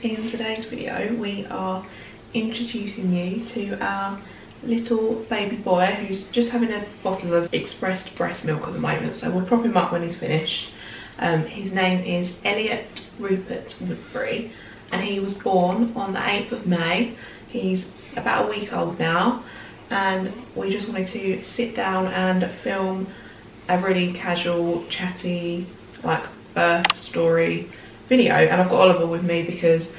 In today's video we are introducing you to our little baby boy who's just having a bottle of expressed breast milk at the moment, so we'll prop him up when he's finished. His name is Elliot Rupert Woodbury and he was born on the 8th of May. He's about a week old now and we just wanted to sit down and film a really casual, chatty, like birth story video. And I've got Oliver with me because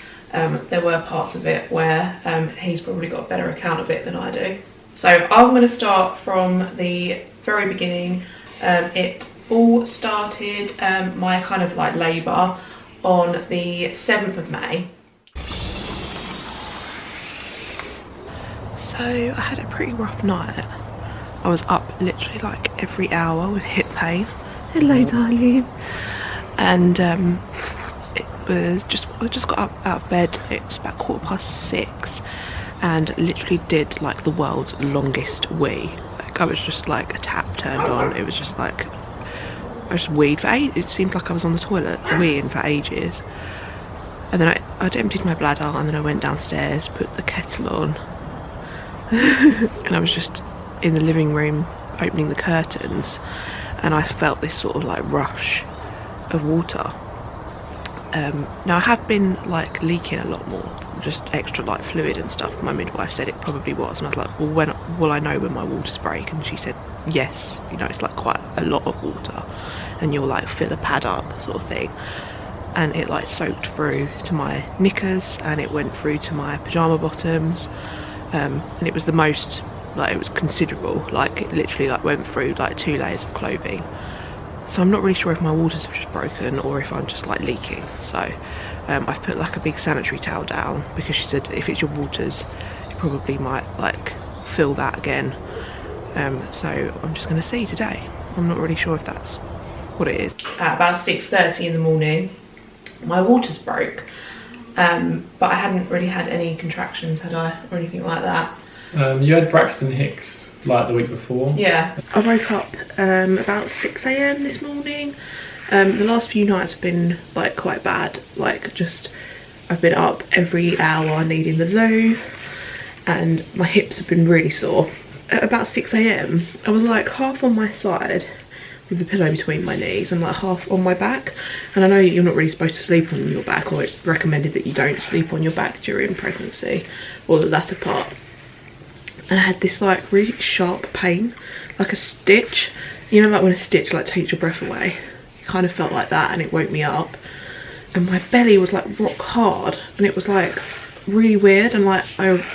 there were parts of it where he's probably got a better account of it than I do. So I'm going to start from the very beginning. It all started, my kind of like labour, on the 7th of May. So I had a pretty rough night. I was up literally like every hour with hip pain. Hello darling. And I just got up out of bed. It was about 6:15 and literally did like the world's longest wee. Like I was just like a tap turned on. It was just like I just weed for ages. It seemed like I was on the toilet weeing for ages. And then I'd emptied my bladder and then I went downstairs, put the kettle on and I was just in the living room opening the curtains and I felt this sort of like rush of water. Now I have been like leaking a lot more, just extra like fluid and stuff. My midwife said it probably was and I was like, well, when will I know when my waters break? And she said yes, you know, it's like quite a lot of water and you'll like fill a pad up sort of thing. And it like soaked through to my knickers and it went through to my pyjama bottoms, and it was the most, like it was considerable, like it literally like went through like 2 layers of clothing. So I'm not really sure if my waters have just broken or if I'm just like leaking. So I've put like a big sanitary towel down because she said if it's your waters you probably might like fill that again. So I'm just going to see today. I'm not really sure if that's what it is. At about 6:30 in the morning my waters broke, but I hadn't really had any contractions, had I, or anything like that. You had Braxton Hicks like the week before. Yeah. I woke up about 6 AM this morning. The last few nights have been like quite bad, like just I've been up every hour needing the loo and my hips have been really sore. At about 6 AM I was like half on my side with the pillow between my knees and like half on my back, and I know you're not really supposed to sleep on your back, or it's recommended that you don't sleep on your back during pregnancy or the latter part. And I had this like really sharp pain, like a stitch, you know, like when a stitch like takes your breath away. It kind of felt like that and it woke me up, and my belly was like rock hard and it was like really weird, and like I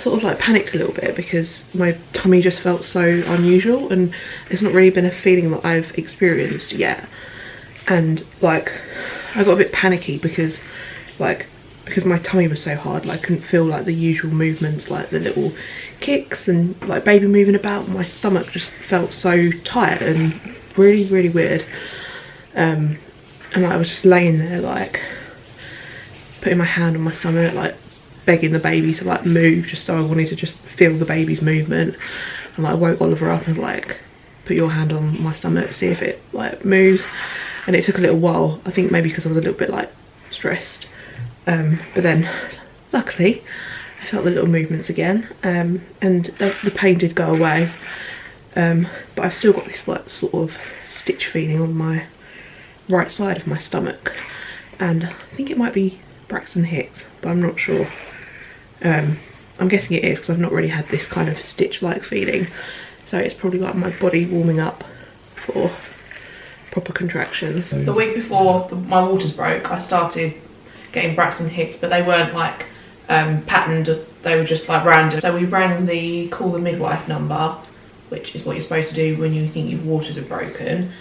sort of like panicked a little bit because my tummy just felt so unusual and it's not really been a feeling that I've experienced yet. And like I got a bit panicky because my tummy was so hard, like I couldn't feel like the usual movements, like the little kicks and like baby moving about. My stomach just felt so tight and really weird. And like, I was just laying there like putting my hand on my stomach, like begging the baby to like move, just so I wanted to just feel the baby's movement. And like I woke Oliver up and was like, put your hand on my stomach, see if it like moves. And it took a little while, I think maybe because I was a little bit like stressed. But then luckily I felt the little movements again, and the pain did go away, but I've still got this like sort of stitch feeling on my right side of my stomach, and I think it might be Braxton Hicks, but I'm not sure. I'm guessing it is because I've not really had this kind of stitch like feeling, so it's probably like my body warming up for proper contractions. The week before my waters broke I started getting Braxton Hicks, but they weren't like patterned, they were just like random. So we rang the call the midwife number, which is what you're supposed to do when you think your waters are broken,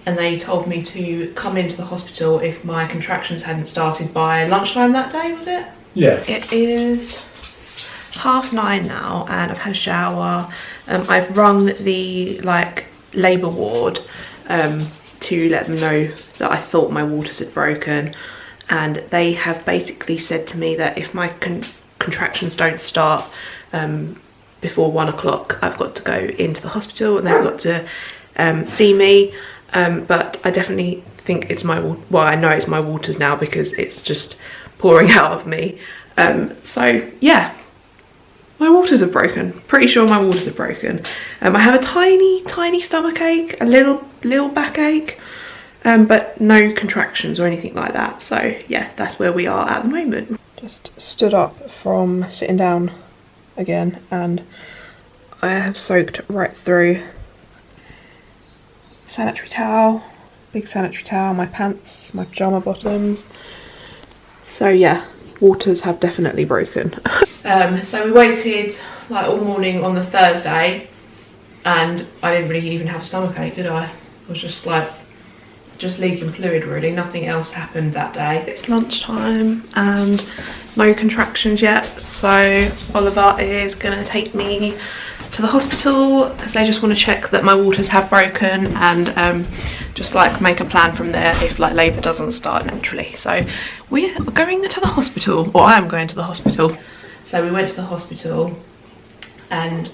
and they told me to come into the hospital if my contractions hadn't started by lunchtime that day, was it? Yeah. It is 9:30 now, and I've had a shower. I've rung the labour ward to let them know that I thought my waters had broken, and they have basically said to me that if my contractions don't start before 1 o'clock, I've got to go into the hospital and they've got to see me. But I definitely think it's I know it's my waters now because it's just pouring out of me. So yeah, my waters are broken. Pretty sure my waters are broken. I have a tiny stomach ache, a little backache, but no contractions or anything like that. So yeah, that's where we are at the moment. Just stood up from sitting down again, and I have soaked right through. Sanitary towel, big sanitary towel, my pants, my pyjama bottoms. So yeah, waters have definitely broken. So we waited all morning on the Thursday, and I didn't really even have a stomachache, did I? I was just leaking fluid really, nothing else happened that day. It's lunchtime and no contractions yet, so Oliver is gonna take me to the hospital because they just want to check that my waters have broken, and just make a plan from there if labour doesn't start naturally. So we're going to the hospital, or I am going to the hospital. So we went to the hospital, and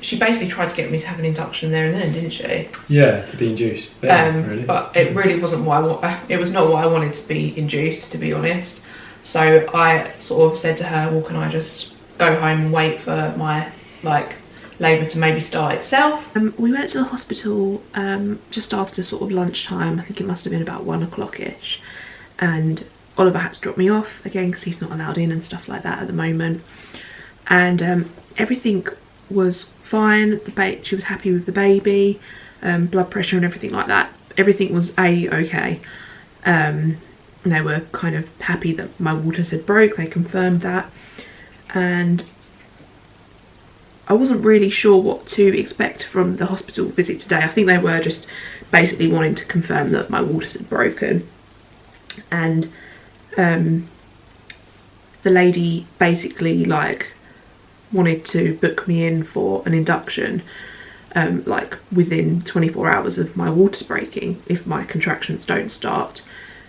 she basically tried to get me to have an induction there and then, didn't she? Yeah, to be induced there, really. But it really wasn't it was not what I wanted to be induced, to be honest. So I sort of said to her, well, can I just go home and wait for my labour to maybe start itself? We went to the hospital just after sort of lunchtime. I think it must have been about 1 o'clock-ish, and Oliver had to drop me off again because he's not allowed in and stuff like that at the moment. And everything was fine. She was happy with the baby, blood pressure and everything like that. Everything was okay. And they were kind of happy that my waters had broke. They confirmed that, and I wasn't really sure what to expect from the hospital visit today. I think they were just basically wanting to confirm that my waters had broken, and the lady basically wanted to book me in for an induction within 24 hours of my waters breaking if my contractions don't start,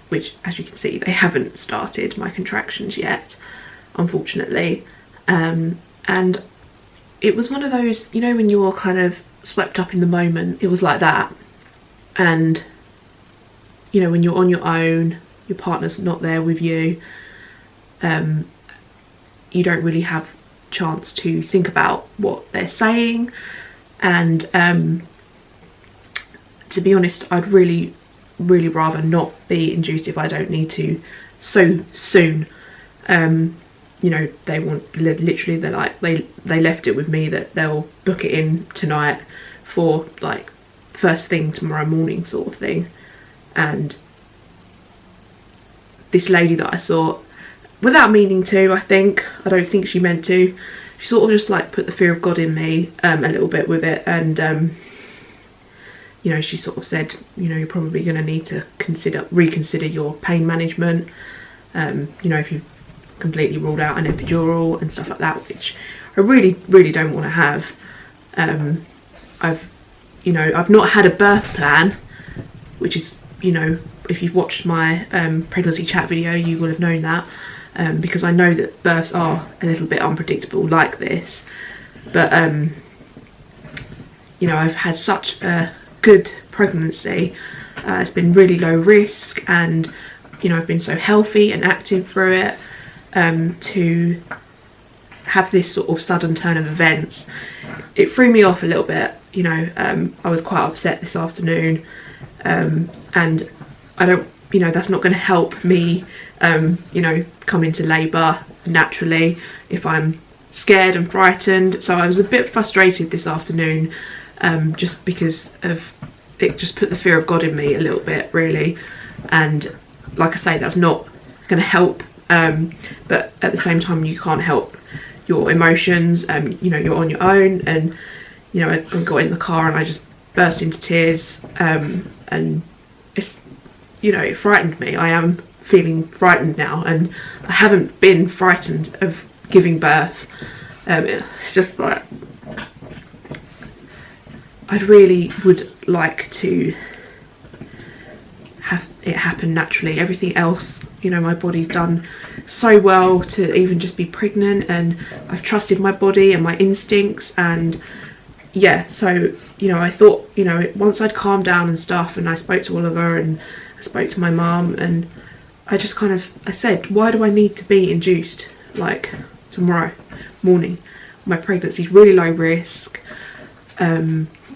which, as you can see, they haven't started my contractions yet, unfortunately. And it was one of those, you know, when you're kind of swept up in the moment, it was like that. And, you know, when you're on your own, your partner's not there with you, you don't really have chance to think about what they're saying. And to be honest, I'd really rather not be induced if I don't need to so soon. You know, they want literally, they left it with me that they'll book it in tonight for first thing tomorrow morning sort of thing. And this lady that I saw, without meaning to, I don't think she meant to, she sort of just put the fear of God in me a little bit with it. And you know, she sort of said, you know, you're probably going to need to reconsider your pain management, you know, if you've completely ruled out an epidural and stuff like that, which I really don't want to have. I've not had a birth plan, which is, you know, if you've watched my pregnancy chat video, you will have known that, because I know that births are a little bit unpredictable like this. But you know, I've had such a good pregnancy. It's been really low risk, and you know, I've been so healthy and active through it. To have this sort of sudden turn of events, it threw me off a little bit. You know, I was quite upset this afternoon, and I don't, you know, that's not going to help me, you know, come into labour naturally if I'm scared and frightened. So I was a bit frustrated this afternoon, just because of it just put the fear of God in me a little bit, really. And like I say, that's not going to help. But at the same time, you can't help your emotions. You know, you're on your own. And you know, I got in the car and I just burst into tears. and it's, you know, it frightened me. I am feeling frightened now, and I haven't been frightened of giving birth. It's just like, I really would like to have it happen naturally. Everything else, you know, my body's done so well to even just be pregnant, and I've trusted my body and my instincts, and yeah, so, you know, I thought, you know, once I'd calmed down and stuff, and I spoke to Oliver and I spoke to my mum, and I just kind of, I said, why do I need to be induced like tomorrow morning? My pregnancy's really low risk.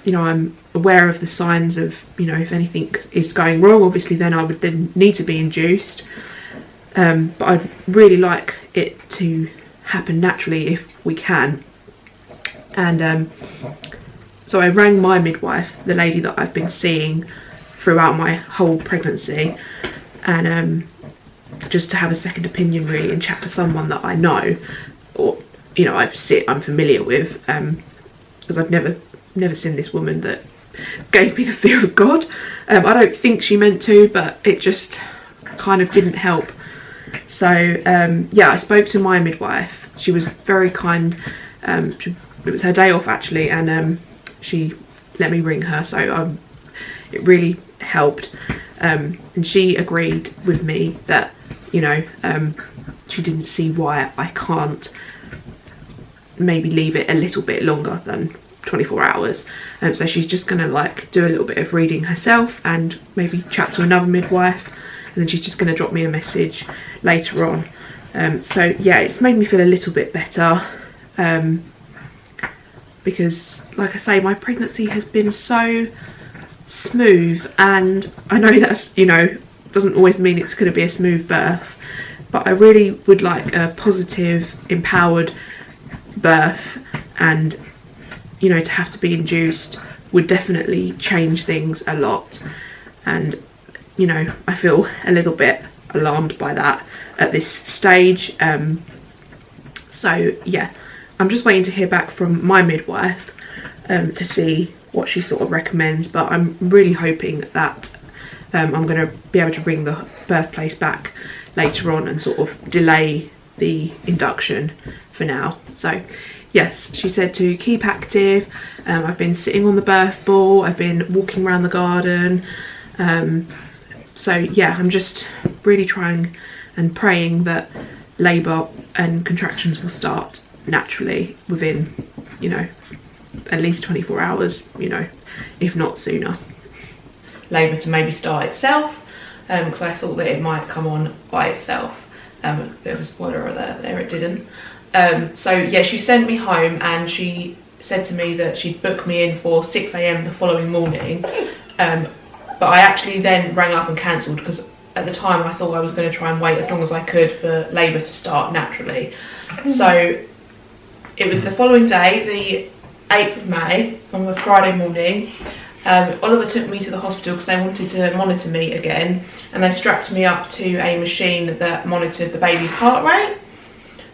You know, I'm aware of the signs of, you know, if anything is going wrong, obviously then I would then need to be induced. But I'd really like it to happen naturally if we can. And so I rang my midwife, the lady that I've been seeing throughout my whole pregnancy, and just to have a second opinion really, and chat to someone that I know, or, you know, I'm familiar with, because I've never seen this woman that gave me the fear of God. I don't think she meant to, but it just kind of didn't help. So yeah, I spoke to my midwife. She was very kind. It was her day off actually, and she let me ring her, so it really helped. And she agreed with me that, you know, she didn't see why I can't maybe leave it a little bit longer than 24 hours. So she's just gonna like do a little bit of reading herself and maybe chat to another midwife, and then she's just gonna drop me a message later on. So yeah, it's made me feel a little bit better, because like I say, my pregnancy has been so smooth, and I know that's, you know, doesn't always mean it's going to be a smooth birth, but I really would like a positive, empowered birth, and, you know, to have to be induced would definitely change things a lot. And, you know, I feel a little bit alarmed by that at this stage. So yeah, I'm just waiting to hear back from my midwife to see what she sort of recommends, but I'm really hoping that I'm going to be able to bring the birthplace back later on and sort of delay the induction for now. So yes, she said to keep active. I've been sitting on the birth ball, I've been walking around the garden, so yeah, I'm just really trying and praying that labour and contractions will start naturally within, you know, at least 24 hours, you know, if not sooner. Labour to maybe start itself, because I thought that it might come on by itself. A bit of a spoiler alert there, it didn't. So yeah, she sent me home and she said to me that she'd book me in for 6 AM the following morning, but I actually then rang up and cancelled, because at the time I thought I was going to try and wait as long as I could for labour to start naturally. So it was the following day, the 8th of May, on the Friday morning. Oliver took me to the hospital because they wanted to monitor me again, and they strapped me up to a machine that monitored the baby's heart rate,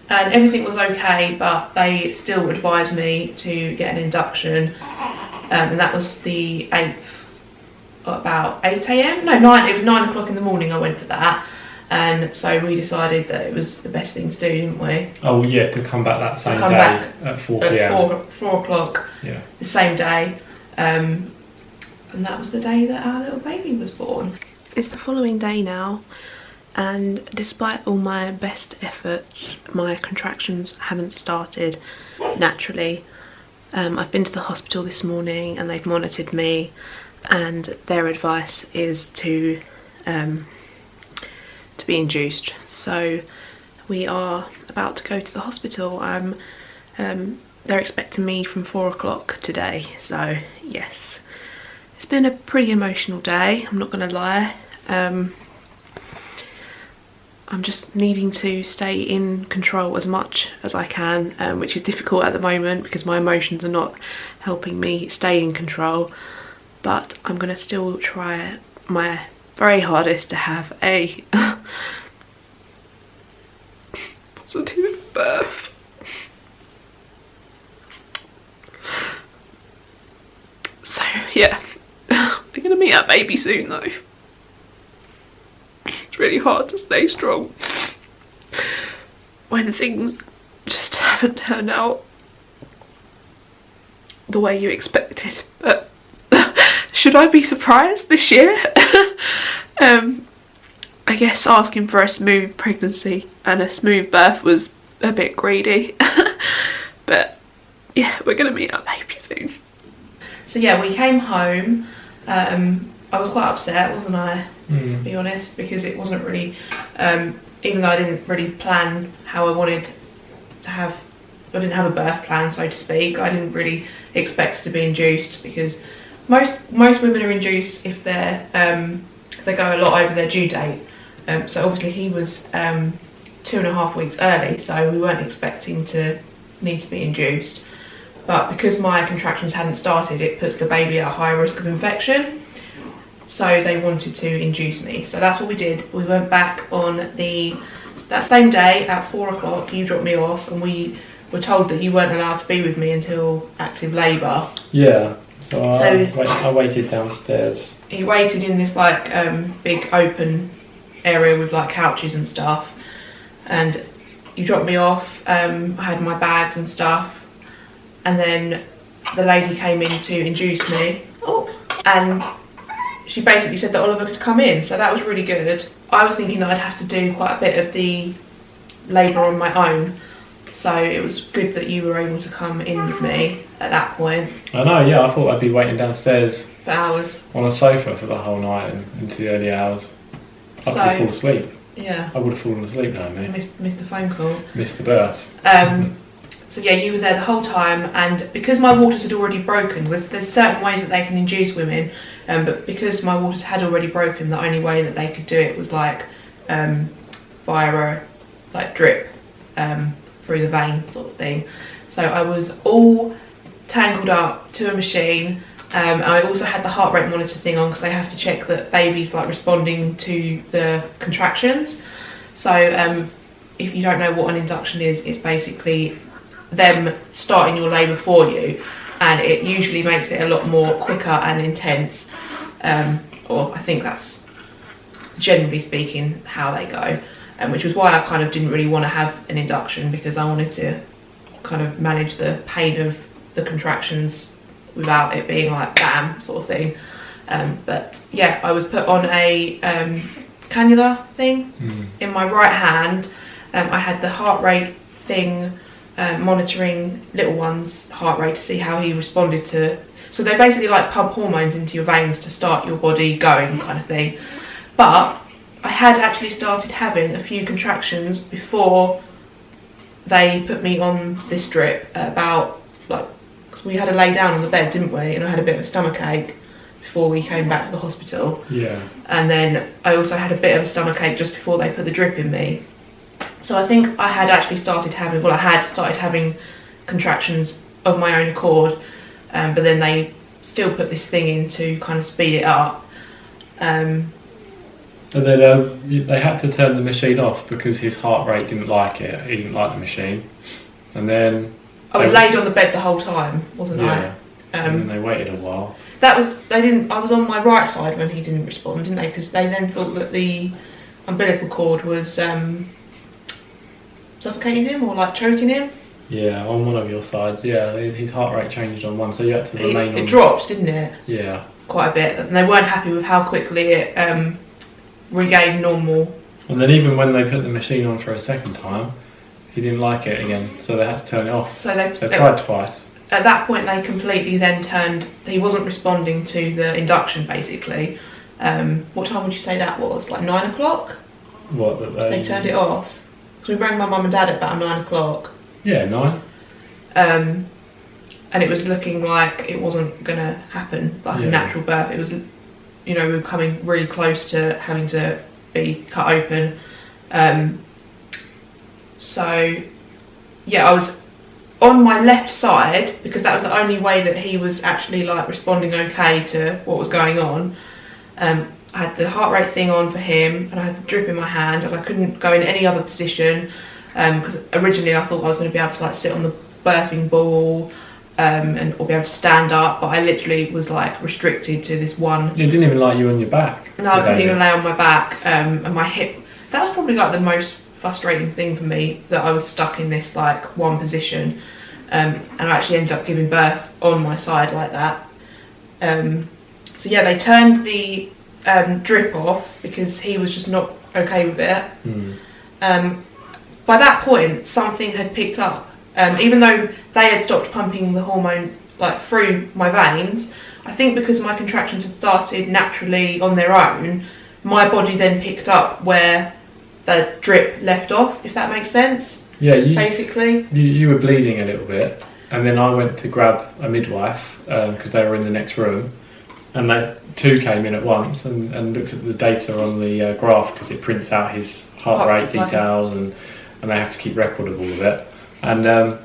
and everything was okay, but they still advised me to get an induction, and that was the 8th, about 8 AM? No, 9, it was 9 o'clock in the morning I went for that. And so we decided that it was the best thing to do, didn't we? Oh yeah, to come back that same day at 4 PM. At 4 o'clock, yeah, the same day. And that was the day that our little baby was born. It's the following day now, and despite all my best efforts, my contractions haven't started naturally. I've been to the hospital this morning and they've monitored me, and their advice is to be induced. So we are about to go to the hospital. They're expecting me from 4 o'clock today, so yes, it's been a pretty emotional day, I'm not gonna lie. I'm just needing to stay in control as much as I can, which is difficult at the moment because my emotions are not helping me stay in control, but I'm gonna still try my very hardest to have a positive birth. So yeah, We're gonna meet our baby soon though. It's really hard to stay strong when things just haven't turned out the way you expected. But should I be surprised this year? I guess asking for a smooth pregnancy and a smooth birth was a bit greedy. But yeah, we're gonna meet our baby soon. So yeah, we came home. I was quite upset, wasn't I, to be honest, because it wasn't really, even though I didn't really plan how I wanted to have, I didn't have a birth plan, so to speak. I didn't really expect to be induced, because most women are induced if they go a lot over their due date. So obviously he was 2.5 weeks early, so we weren't expecting to need to be induced. But because my contractions hadn't started, it puts the baby at a high risk of infection. So they wanted to induce me. So that's what we did. We went back on that same day at 4 o'clock. You dropped me off, and we were told that you weren't allowed to be with me until active labour. Yeah. So I waited downstairs. He waited in this like big open area with like couches and stuff. And you dropped me off. I had my bags and stuff. And then the lady came in to induce me. And she basically said that Oliver could come in, so that was really good. I was thinking that I'd have to do quite a bit of the labour on my own, so it was good that you were able to come in with me at that point. I know, yeah, I thought I'd be waiting downstairs for hours on a sofa for the whole night and into the early hours. I could fall asleep. Yeah. I would have fallen asleep now, mate. Missed the phone call. Missed the birth. So yeah, you were there the whole time, and because my waters had already broken, there's certain ways that they can induce women, but because my waters had already broken, the only way that they could do it was like via a drip through the vein sort of thing. So I was all tangled up to a machine. I also had the heart rate monitor thing on, because they have to check that baby's like responding to the contractions. So if you don't know what an induction is, it's basically them starting your labour for you, and it usually makes it a lot more quicker and intense, or I think that's generally speaking how they go, which was why I kind of didn't really want to have an induction, because I wanted to kind of manage the pain of the contractions without it being like bam sort of thing. But yeah, I was put on a cannula thing in my right hand. I had the heart rate thing monitoring little one's heart rate to see how he responded to. So they basically like pump hormones into your veins to start your body going, kind of thing. But I had actually started having a few contractions before they put me on this drip, about like, because we had to lay down on the bed, didn't we? And I had a bit of a stomach ache before we came back to the hospital. Yeah. And then I also had a bit of a stomach ache just before they put the drip in me. So I think I had started having contractions of my own accord, but then they still put this thing in to kind of speed it up. And then they had to turn the machine off because his heart rate didn't like it. He didn't like the machine. And then I was laid on the bed the whole time, wasn't I? And then they waited a while. I was on my right side when he didn't respond, didn't they? Because they then thought that the umbilical cord was suffocating him or like choking him. Yeah, on one of your sides. Yeah, his heart rate changed on one, so you had to remain on. It dropped, didn't it? Yeah. Quite a bit, and they weren't happy with how quickly it regained normal. And then even when they put the machine on for a second time, he didn't like it again, so they had to turn it off. So they tried twice. At that point, they completely then turned. He wasn't responding to the induction, basically. What time would you say that was? Like 9 o'clock? What? They turned it off. So we rang my mum and dad at about 9 o'clock. Yeah, 9. And it was looking like it wasn't going to happen, like a natural birth. It was, we were coming really close to having to be cut open. So, yeah, I was on my left side, because that was the only way that he was actually like responding okay to what was going on. I had the heart rate thing on for him, and I had the drip in my hand, and I couldn't go in any other position, because originally I thought I was going to be able to like sit on the birthing ball, or be able to stand up, but I literally was like restricted to this one. It didn't even like you on your back. No, I couldn't even lay on my back, and my hip. That was probably like the most frustrating thing for me, that I was stuck in this like one position, and I actually ended up giving birth on my side like that. So yeah, they turned the drip off because he was just not okay with it. By that point, something had picked up. Even though they had stopped pumping the hormone like through my veins, I think because my contractions had started naturally on their own, my body then picked up where the drip left off, if that makes sense. Yeah, basically. You were bleeding a little bit, and then I went to grab a midwife because they were in the next room, and they two came in at once and looked at the data on the graph, because it prints out his heart rate details, and they have to keep record of all of it. And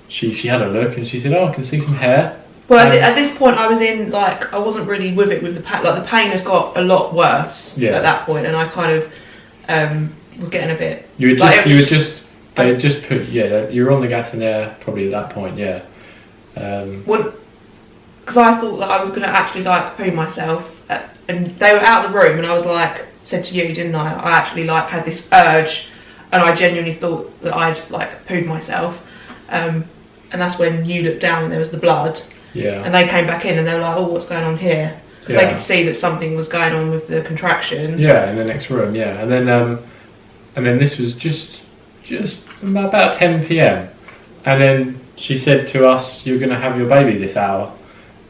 she had a look and she said, "Oh, I can see some hair." Well, at this point, I was in like, I wasn't really with it with the pain. Like the pain had got a lot worse at that point, and I kind of was getting a bit. You had just put you were on the gas and air probably at that point, yeah. Well, because I thought that I was going to actually like poo myself, and they were out of the room, and I was like, said to you, didn't I? I actually like had this urge, and I genuinely thought that I'd like pooed myself, and that's when you looked down and there was the blood. Yeah. And they came back in and they were like, "Oh, what's going on here?" Because they could see that something was going on with the contractions. Yeah, in the next room. Yeah, and then this was just about 10 p.m. and then she said to us, "You're going to have your baby this hour."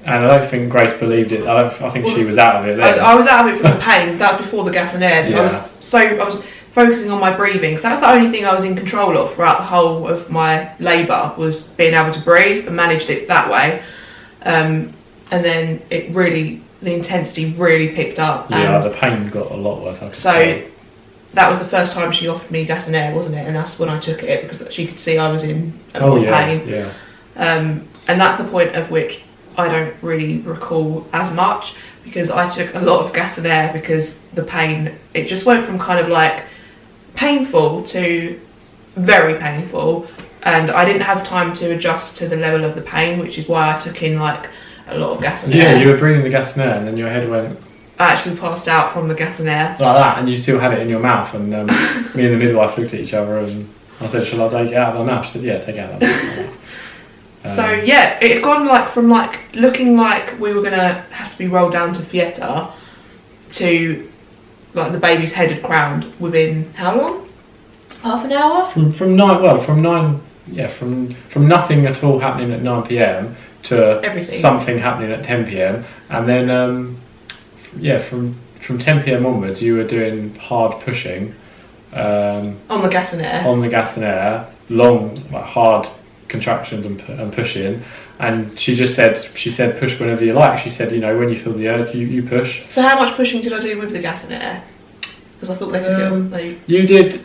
And I don't think Grace believed it. I think she was out of it then. I was out of it from the pain. That was before the gas and air. Yeah. I was focusing on my breathing. So that was the only thing I was in control of throughout the whole of my labour, was being able to breathe, and managed it that way. And then the intensity really picked up. Yeah, the pain got a lot worse. That was the first time she offered me gas and air, wasn't it? And that's when I took it, because she could see I was in a lot of pain. Yeah. And that's the point of which I don't really recall as much, because I took a lot of gas and air, because the pain, it just went from kind of like painful to very painful, and I didn't have time to adjust to the level of the pain, which is why I took in like a lot of gas and air. Yeah, you were breathing the gas and air, and then your head went... I actually passed out from the gas and air. Like that, and you still had it in your mouth, and me and the midwife looked at each other, and I said, "Shall I take it out of my mouth?" She said, "Yeah, take it out of my mouth." So yeah, it had gone like from like looking like we were gonna have to be rolled down to theatre to like the baby's head had crowned within how long? Half an hour? From nothing at all happening at 9 p.m. to everything. Something happening at 10 p.m. and then from 10 p.m. onwards you were doing hard pushing on the gas and air. Long, like, hard contractions and pushing, and she said push whenever you like. She said, when you feel the urge, you push. So how much pushing did I do with the gas and air? Because I thought they took you did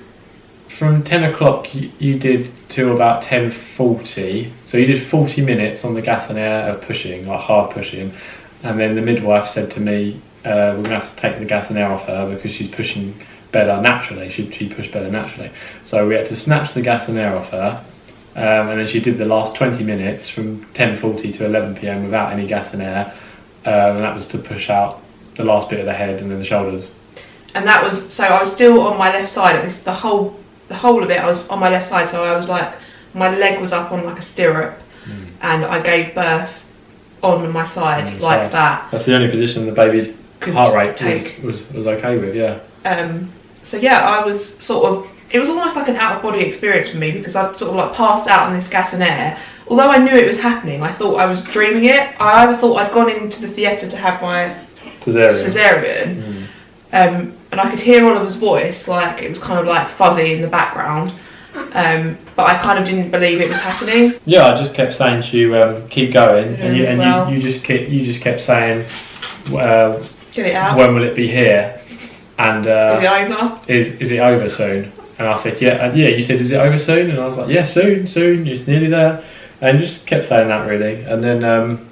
from 10 o'clock you did to about 10:40, so you did 40 minutes on the gas and air of pushing, like hard pushing, and then the midwife said to me, we're going to have to take the gas and air off her because she's pushing better naturally. She pushed better naturally, so we had to snatch the gas and air off her. And then she did the last 20 minutes from 10:40 to 11 p.m. without any gas and air, and that was to push out the last bit of the head and then the shoulders. And that was, so I was still on my left side, at least the whole of it I was on my left side, so I was like, my leg was up on like a stirrup, and I gave birth on my side like that. That's the only position the baby's heart rate was okay with, yeah. So yeah, I was sort of, it was almost like an out-of-body experience for me, because I'd sort of like passed out on this gas and air. Although I knew it was happening, I thought I was dreaming it. I either thought I'd gone into the theatre to have my caesarean, and I could hear Oliver's voice, like it was kind of like fuzzy in the background, but I kind of didn't believe it was happening. Yeah, I just kept saying to you, keep going, and you just kept saying, get it out. When will it be here? And is it over? Is it over soon? And I said, yeah. You said, is it over soon? And I was like, yeah, soon, it's nearly there. And just kept saying that, really. And then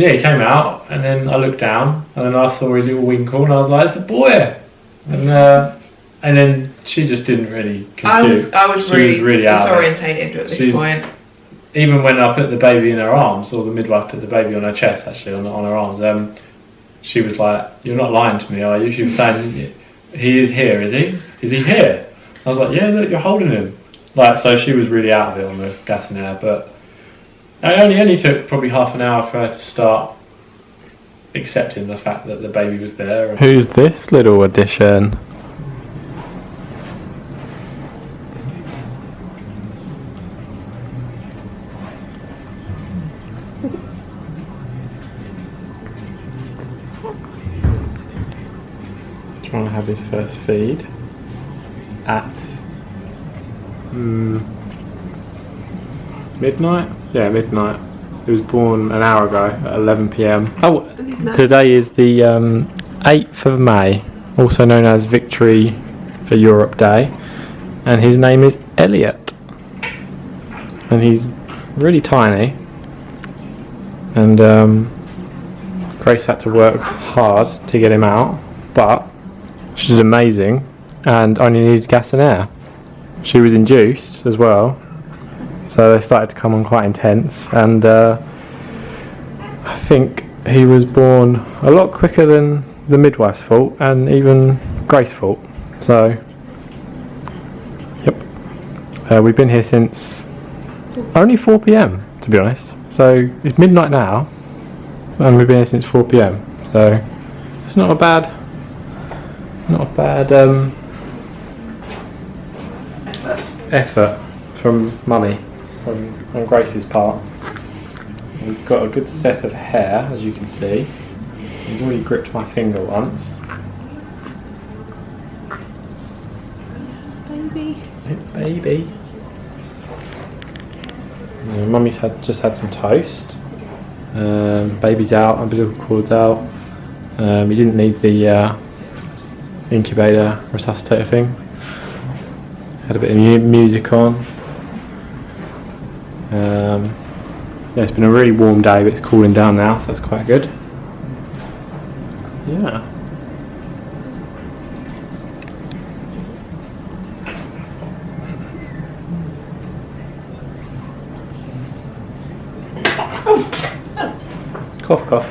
he came out, and then I looked down, and then I saw his little winkle, and I was like, it's a boy. And then she just didn't really compute. I was really disorientated at this point. even when I put the baby in her arms, or the midwife put the baby on her chest, actually on her arms, she was like, "You're not lying to me, are you?" She was saying, "He is here, is he? Is he here?" I was like, "Yeah, look, you're holding him." Like, so she was really out of it on the gas and air, but it only took probably half an hour for her to start accepting the fact that the baby was there. Who's this little addition? Trying to have his first feed at midnight? Yeah, midnight. He was born an hour ago at 11 p.m. Oh, today is the 8th of May, also known as Victory for Europe Day, and his name is Elliot. And he's really tiny, and Grace had to work hard to get him out, but she did amazing and only needed gas and air. She was induced as well, so they started to come on quite intense, and I think he was born a lot quicker than the midwife's fault and even Grace's fault. So, yep, we've been here since only 4 p.m. to be honest. So it's midnight now, and we've been here since 4 p.m. So it's not a bad effort from Mummy, on Grace's part. He's got a good set of hair, as you can see. He's already gripped my finger once. Baby. Baby. Mummy's just had some toast. Baby's out, umbilical cord's out. He didn't need the incubator resuscitator thing. Had a bit of music on. Yeah, it's been a really warm day, but it's cooling down now, so that's quite good. Yeah. Cough, cough.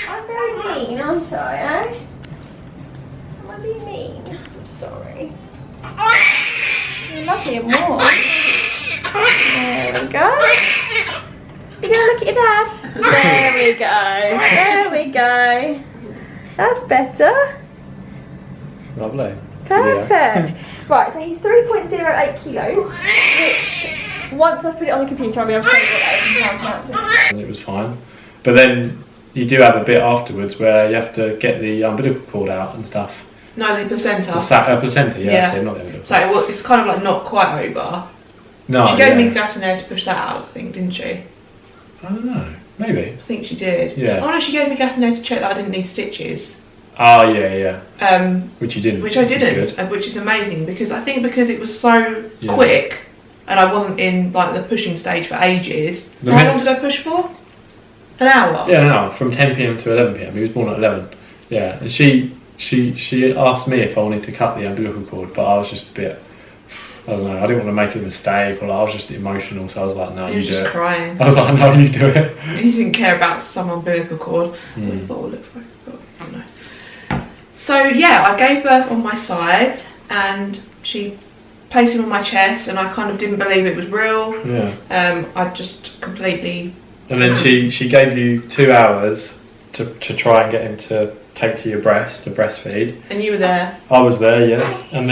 I'm very mean, aren't I, eh? Am I being mean? I'm sorry. You're lovely and warm. There we go. You gonna look at your dad? There we go. There we go. That's better. Lovely. Perfect. Right, so he's 3.08 kilos, which once I've put it on the computer I'll be able to show you what that is in pounds. And it was fine. But then you do have a bit afterwards where you have to get the umbilical cord out and stuff. No, the placenta. The placenta, yeah. Yeah. So not the umbilical. So well, it's kind of like not quite over. No, She gave me the gas and air to push that out, I think, didn't she? I don't know. Maybe. I think she did. Yeah. Oh no, she gave me gas and air to check that I didn't need stitches. Oh, yeah. Um, Which you didn't. which I didn't, Good. which is amazing because I think because it was so Yeah. quick and I wasn't in like the pushing stage for ages. The So how minute- long did I push for? An hour? Yeah, no, from 10 p.m. to 11 p.m. He was born at 11. Yeah, and she asked me if I wanted to cut the umbilical cord, but I was just a bit, I don't know, I didn't want to make a mistake, or like, I was just emotional, so I was like, no, You you were do just it. crying. I was like, no, you do it. You didn't care about some umbilical cord. Mm. What it looks like. But I don't know. So yeah, I gave birth on my side and she placed him on my chest and I kind of didn't believe it was real. Yeah. I just completely... And then she gave you 2 hours to try and get him to take to your breast to breastfeed. And you were there. I was there, yeah. And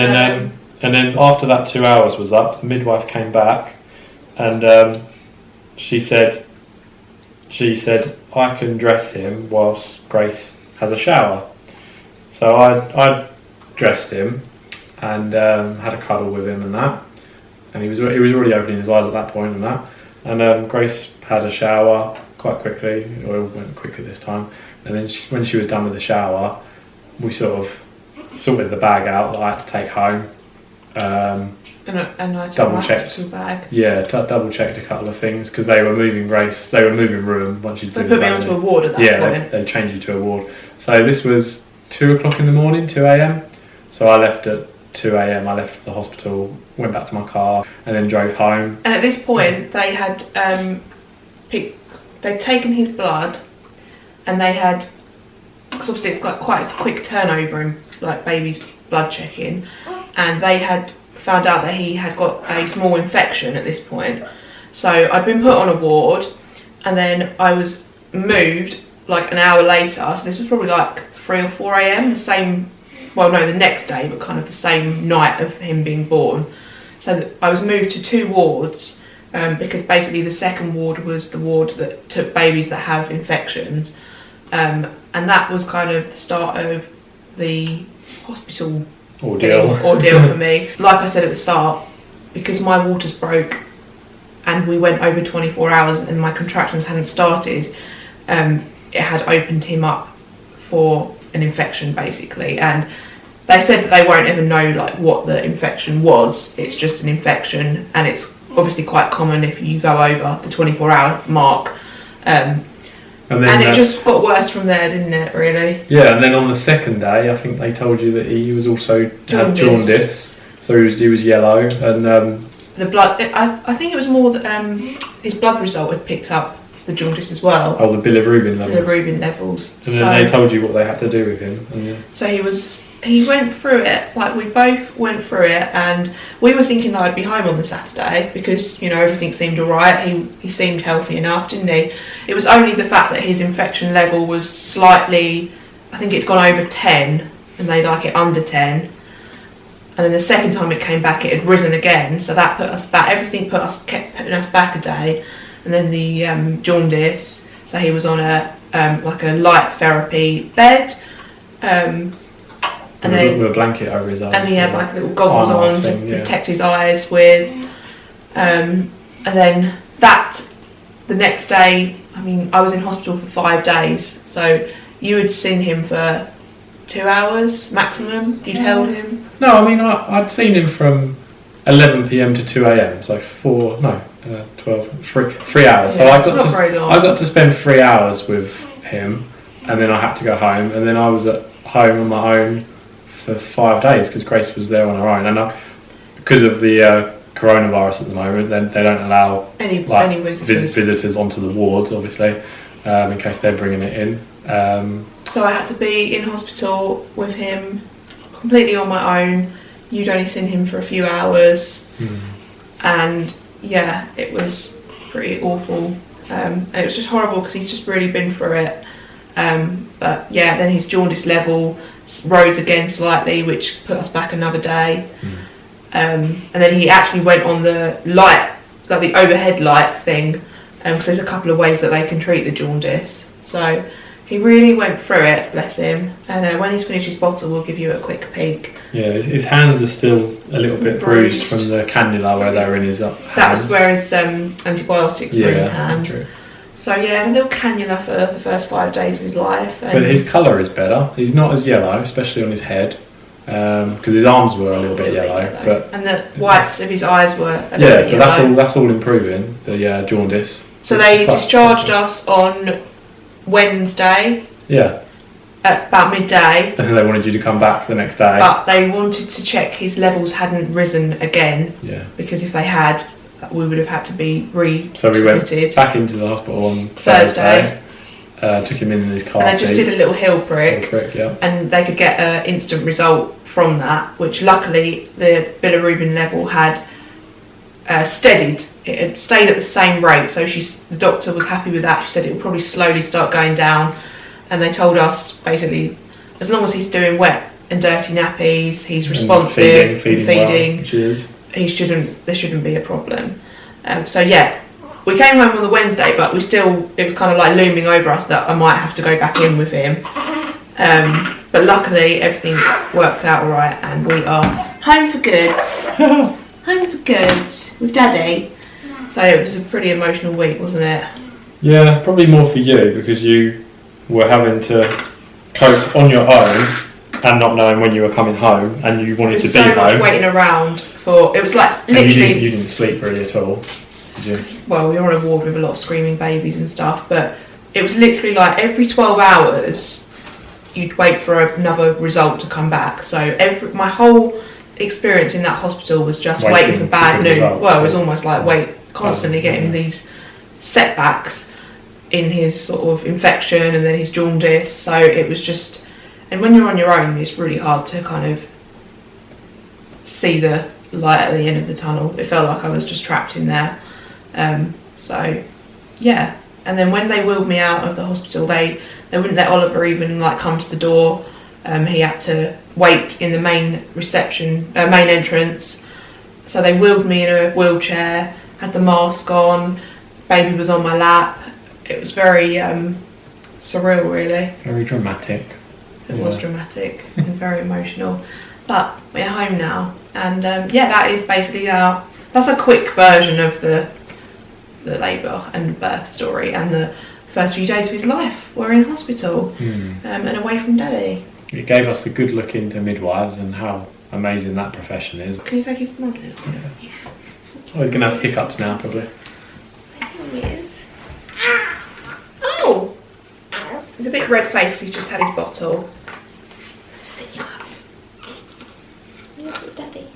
then after that 2 hours was up, the midwife came back and she said I can dress him whilst Grace has a shower. So I dressed him and had a cuddle with him and that. And he was already opening his eyes at that point and that. And Grace had a shower quite quickly, or it went quicker this time. And then when she was done with the shower, we sort of sorted the bag out that I had to take home. And I took Double my checked. hospital bag. Yeah, double checked a couple of things because they were moving Grace. They were moving room once you They put me onto a ward at that point. They changed you to a ward. So this was 2 o'clock in the morning, 2 a.m. So I left at 2 a.m. I left the hospital went back to my car and then drove home. And at this point, they had they'd taken his blood, and they had, because obviously it's got quite a quick turnover in like baby's blood checking, and they had found out that he had got a small infection at this point. So I'd been put on a ward, and then I was moved like an hour later. So this was probably like 3 or 4 a.m. the next day, but kind of the same night of him being born. So I was moved to 2 wards, because basically the second ward was the ward that took babies that have infections, and that was kind of the start of the hospital ordeal for me. Like I said at the start, because my waters broke and we went over 24 hours and my contractions hadn't started, it had opened him up for an infection basically, and they said that they won't ever know like what the infection was. It's just an infection, and it's obviously quite common if you go over the 24-hour mark. And it just got worse from there, didn't it, really? Yeah, and then on the second day, I think they told you that he was also had jaundice. So he was yellow, and the blood. I think it was more that his blood result had picked up the jaundice as well. Oh, the bilirubin levels. And then they told you what they had to do with him. And so he went through it, like we both went through it, and we were thinking that I'd be home on the Saturday because, you know, everything seemed alright. He seemed healthy enough, didn't he? It was only the fact that his infection level was slightly, I think it'd gone over 10, and they like it under 10. And then the second time it came back, it had risen again, so that put us back. Everything kept putting us back a day. And then the jaundice, so he was on a like a light therapy bed. And then with a blanket over his eyes, and he had like little goggles on to protect his eyes with. And then the next day, I mean, I was in hospital for 5 days, so you had seen him for 2 hours maximum. You'd held him. No, I mean I'd seen him from 11 p.m. to 2 a.m. So 3 hours. So Yeah, I got to spend 3 hours with him, and then I had to go home, and then I was at home on my own for 5 days because Grace was there on her own, and because of the coronavirus at the moment, then they don't allow any visitors onto the wards, obviously, in case they're bringing it in. So I had to be in hospital with him completely on my own. You'd only seen him for a few hours, and yeah, it was pretty awful, and it was just horrible because he's just really been through it. But yeah, then his jaundice level rose again slightly, which put us back another day. And then he actually went on the light, like the overhead light thing, because there's a couple of ways that they can treat the jaundice. So he really went through it, bless him. And when he's finished his bottle, we'll give you a quick peek. Yeah, his hands are still a little bit bruised from the cannula where they were in his hands. That was where his antibiotics were in his hand. True. So yeah, a little cannula for the first 5 days of his life. But his colour is better. He's not as yellow, especially on his head, because his arms were a little bit yellow. But and the whites of his eyes were a little bit yellow. Yeah, that's all improving, the jaundice. So they discharged us on Wednesday. Yeah. At about midday. And then they wanted you to come back the next day. But they wanted to check his levels hadn't risen again. Yeah. Because if they had, we would have had to be So we went back into the hospital on Thursday. Took him in his car. And they just did a little heel prick. Yeah. And they could get an instant result from that, which luckily the bilirubin level had steadied. It had stayed at the same rate, so the doctor was happy with that. She said it would probably slowly start going down, and they told us basically, as long as he's doing wet and dirty nappies, he's responsive, feeding well, there shouldn't be a problem. So yeah, we came home on the Wednesday, but it was kind of like looming over us that I might have to go back in with him. But luckily everything worked out all right, and we are home for good. Home for good with Daddy. So it was a pretty emotional week, wasn't it? Yeah, probably more for you because you were having to cope on your own and not knowing when you were coming home, and you wanted to be home. So much waiting around for. It was like literally. You didn't sleep really at all, did you? Well, we were on a ward with a lot of screaming babies and stuff, but it was literally like every 12 hours you'd wait for another result to come back. So my whole experience in that hospital was just Waiting waiting for bad for news. results, Well, it was yeah. almost like constantly getting these setbacks in his sort of infection and then his jaundice. So it was just, and when you're on your own, it's really hard to kind of see the light at the end of the tunnel. It felt like I was just trapped in there. So yeah, and then when they wheeled me out of the hospital, they wouldn't let Oliver even like come to the door. He had to wait in the main main entrance. So they wheeled me in a wheelchair, had the mask on, baby was on my lap. It was very surreal, really. Very dramatic. It was dramatic and very emotional. But we're home now, and yeah, that is basically that's a quick version of the labour and birth story and the first few days of his life. We're in hospital and away from Daddy. It gave us a good look into midwives and how amazing that profession is. Can you take his muzzle? Yeah. Oh, he's going to have hiccups now, probably. He is. Oh! He's a bit red-faced, he's just had his bottle. Look at Daddy.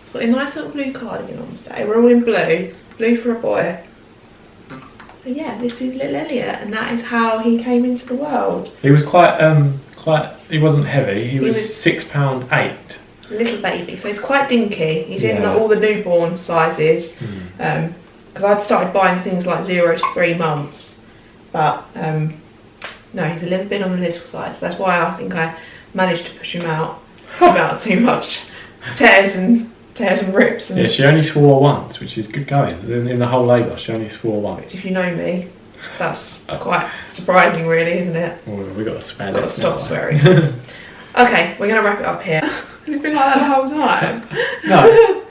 He's got a nice little blue cardigan on today. We're all in blue. Blue for a boy. So yeah, this is little Elliot, and that is how he came into the world. He was he wasn't heavy, he was £6.8. Little baby, so he's quite dinky. He's in all the newborn sizes. Because I'd started buying things like 0 to 3 months, but no, he's a little bit on the little side. So that's why I think I managed to push him out without too much tears and rips. And yeah, she only swore once, which is good going. In the whole labour, she only swore once. If you know me, that's quite surprising, really, isn't it? Well, we got to swear. Got to stop swearing. Okay, we're going to wrap it up here. It's been like that the whole time. No,